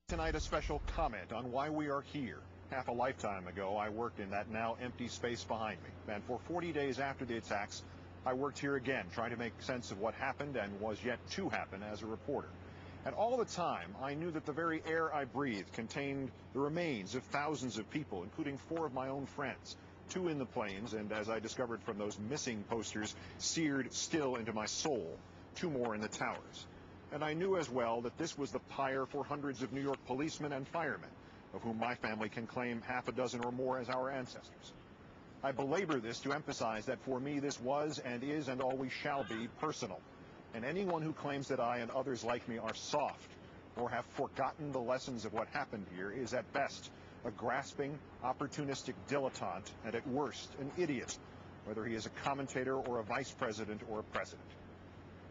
Tonight, a special comment on why we are here. Half a lifetime ago, I worked in that now empty space behind me. And for 40 days after the attacks, I worked here again, trying to make sense of what happened and was yet to happen as a reporter. And all the time, I knew that the very air I breathed contained the remains of thousands of people, including 4 of my own friends, 2 in the planes, and as I discovered from those missing posters, seared still into my soul, 2 more in the towers. And I knew as well that this was the pyre for hundreds of New York policemen and firemen, of whom my family can claim half a dozen or more as our ancestors. I belabor this to emphasize that for me this was and is and always shall be personal. And anyone who claims that I and others like me are soft or have forgotten the lessons of what happened here is at best a grasping, opportunistic dilettante and at worst an idiot, whether he is a commentator or a vice president or a president.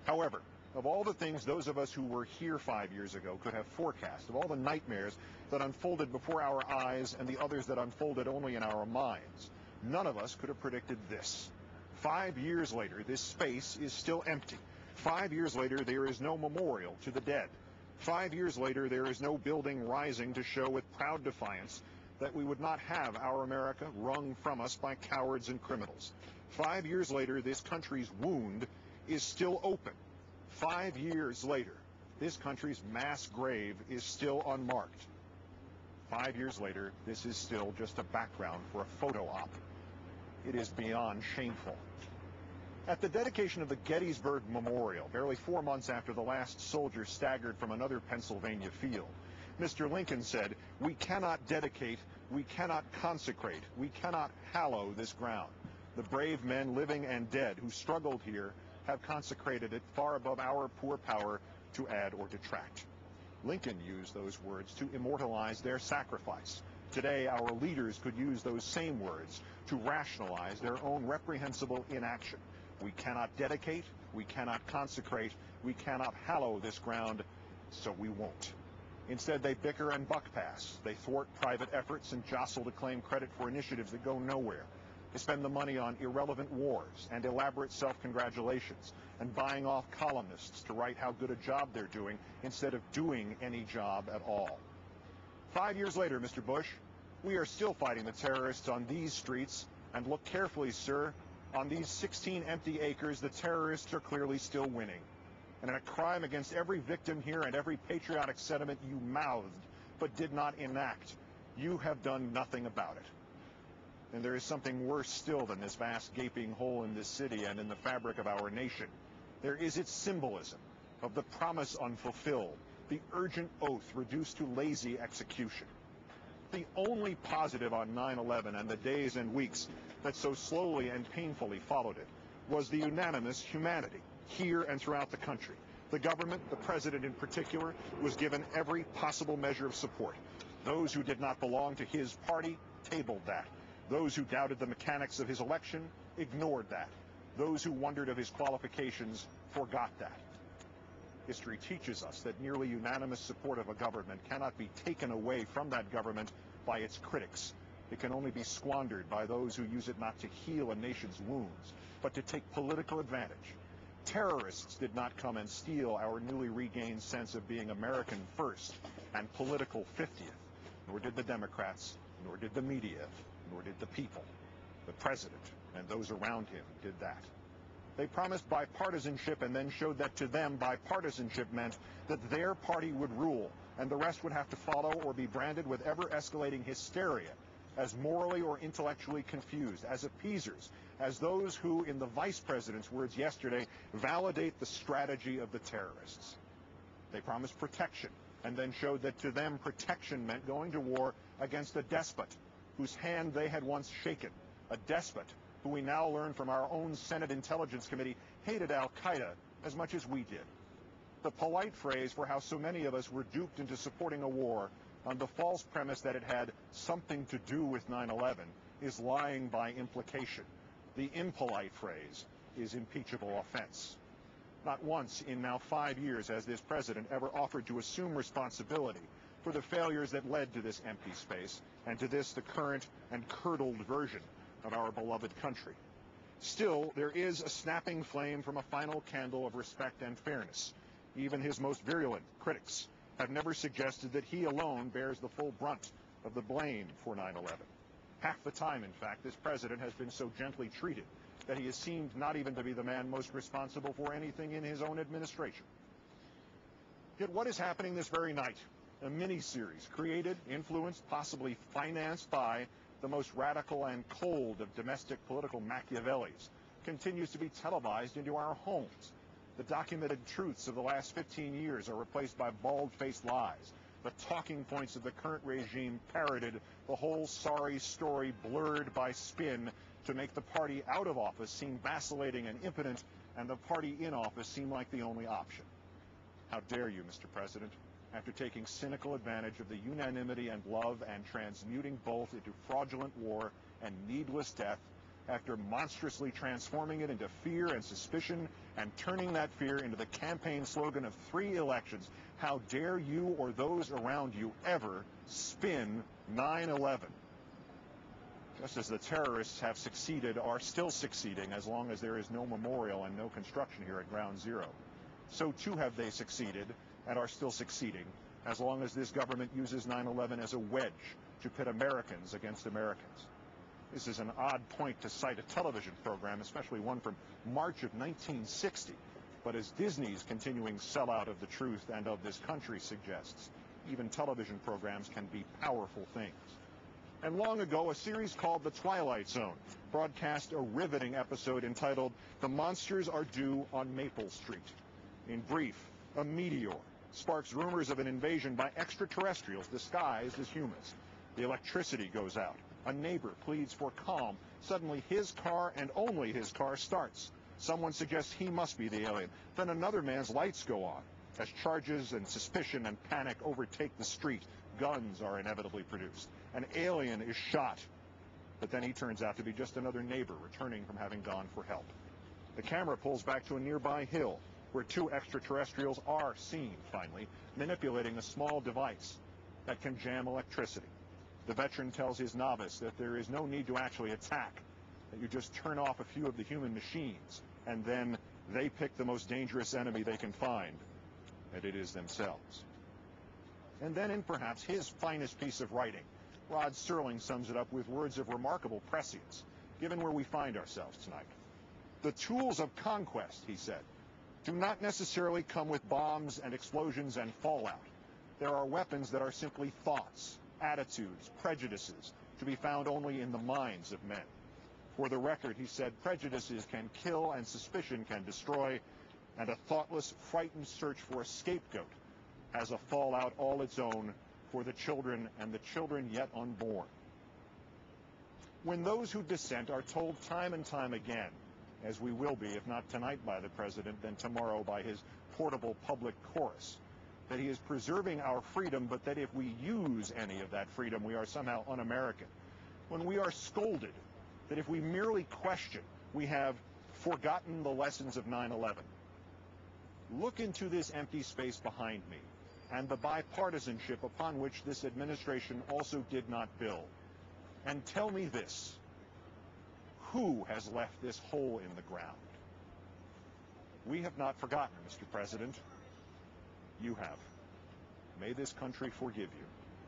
However, of all the things those of us who were here 5 years ago could have forecast, of all the nightmares that unfolded before our eyes and the others that unfolded only in our minds, none of us could have predicted this. 5 years later, this space is still empty. 5 years later, there is no memorial to the dead. 5 years later, there is no building rising to show with proud defiance that we would not have our America wrung from us by cowards and criminals. 5 years later, this country's wound is still open. 5 years later, this country's mass grave is still unmarked. 5 years later, this is still just a background for a photo op. It is beyond shameful. At the dedication of the Gettysburg Memorial, barely 4 months after the last soldier staggered from another Pennsylvania field, Mr. Lincoln said, "We cannot dedicate, we cannot consecrate, we cannot hallow this ground. The brave men, living and dead, who struggled here have consecrated it far above our poor power to add or detract." Lincoln used those words to immortalize their sacrifice. Today, our leaders could use those same words to rationalize their own reprehensible inaction. We cannot dedicate, we cannot consecrate, we cannot hallow this ground, so we won't. Instead, they bicker and buck pass. They thwart private efforts and jostle to claim credit for initiatives that go nowhere. They spend the money on irrelevant wars and elaborate self-congratulations and buying off columnists to write how good a job they're doing instead of doing any job at all. 5 years later, Mr. Bush, we are still fighting the terrorists on these streets, and look carefully, sir, on these 16 empty acres, the terrorists are clearly still winning. And in a crime against every victim here and every patriotic sentiment you mouthed but did not enact, you have done nothing about it. And there is something worse still than this vast gaping hole in this city and in the fabric of our nation. There is its symbolism of the promise unfulfilled, the urgent oath reduced to lazy execution. The only positive on 9/11 and the days and weeks that so slowly and painfully followed it was the unanimous humanity here and throughout the country. The government, the president in particular, was given every possible measure of support. Those who did not belong to his party tabled that. Those who doubted the mechanics of his election ignored that. Those who wondered of his qualifications forgot that. History teaches us that nearly unanimous support of a government cannot be taken away from that government by its critics. It can only be squandered by those who use it not to heal a nation's wounds, but to take political advantage. Terrorists did not come and steal our newly regained sense of being American first and political 50th, nor did the Democrats, nor did the media, nor did the people. The president and those around him did that. They promised bipartisanship and then showed that to them bipartisanship meant that their party would rule and the rest would have to follow or be branded with ever-escalating hysteria as morally or intellectually confused, as appeasers, as those who, in the vice president's words yesterday, validate the strategy of the terrorists. They promised protection and then showed that to them protection meant going to war against a despot whose hand they had once shaken, a despot who we now learn from our own Senate Intelligence Committee hated al-Qaeda as much as we did. The polite phrase for how so many of us were duped into supporting a war on the false premise that it had something to do with 9/11 is lying by implication. The impolite phrase is impeachable offense. Not once in now 5 years has this president ever offered to assume responsibility for the failures that led to this empty space and to this, the current and curdled version of our beloved country. Still, there is a snapping flame from a final candle of respect and fairness. Even his most virulent critics have never suggested that he alone bears the full brunt of the blame for 9/11. Half the time, in fact, this president has been so gently treated that he has seemed not even to be the man most responsible for anything in his own administration. Yet what is happening this very night? A mini-series created, influenced, possibly financed by the most radical and cold of domestic political Machiavellis continues to be televised into our homes. The documented truths of the last 15 years are replaced by bald-faced lies. The talking points of the current regime parroted, the whole sorry story blurred by spin to make the party out of office seem vacillating and impotent, and the party in office seem like the only option. How dare you, Mr. President, after taking cynical advantage of the unanimity and love and transmuting both into fraudulent war and needless death, after monstrously transforming it into fear and suspicion and turning that fear into the campaign slogan of 3 elections, how dare you or those around you ever spin 9/11? Just as the terrorists have succeeded, are still succeeding as long as there is no memorial and no construction here at Ground Zero, so too have they succeeded and are still succeeding as long as this government uses 9/11 as a wedge to pit Americans against Americans. This is an odd point to cite a television program, especially one from March of 1960. But as Disney's continuing sellout of the truth and of this country suggests, even television programs can be powerful things. And long ago, a series called The Twilight Zone broadcast a riveting episode entitled The Monsters Are Due on Maple Street. In brief, a meteor sparks rumors of an invasion by extraterrestrials disguised as humans. The electricity goes out. A neighbor pleads for calm. Suddenly his car and only his car starts. Someone suggests he must be the alien. Then another man's lights go on. As charges and suspicion and panic overtake the street, guns are inevitably produced. An alien is shot. But then he turns out to be just another neighbor returning from having gone for help. The camera pulls back to a nearby hill where 2 extraterrestrials are seen, finally, manipulating a small device that can jam electricity. The veteran tells his novice that there is no need to actually attack, that you just turn off a few of the human machines, and then they pick the most dangerous enemy they can find, and it is themselves. And then in perhaps his finest piece of writing, Rod Serling sums it up with words of remarkable prescience, given where we find ourselves tonight. The tools of conquest, he said, do not necessarily come with bombs and explosions and fallout. There are weapons that are simply thoughts, attitudes, prejudices, to be found only in the minds of men. For the record, he said, prejudices can kill and suspicion can destroy, and a thoughtless, frightened search for a scapegoat has a fallout all its own for the children and the children yet unborn. When those who dissent are told time and time again, as we will be, if not tonight by the president, then tomorrow by his portable public chorus, that he is preserving our freedom, but that if we use any of that freedom, we are somehow un-American. When we are scolded that if we merely question, we have forgotten the lessons of 9/11. Look into this empty space behind me and the bipartisanship upon which this administration also did not build. And tell me this: who has left this hole in the ground? We have not forgotten, Mr. President. You have. May this country forgive you.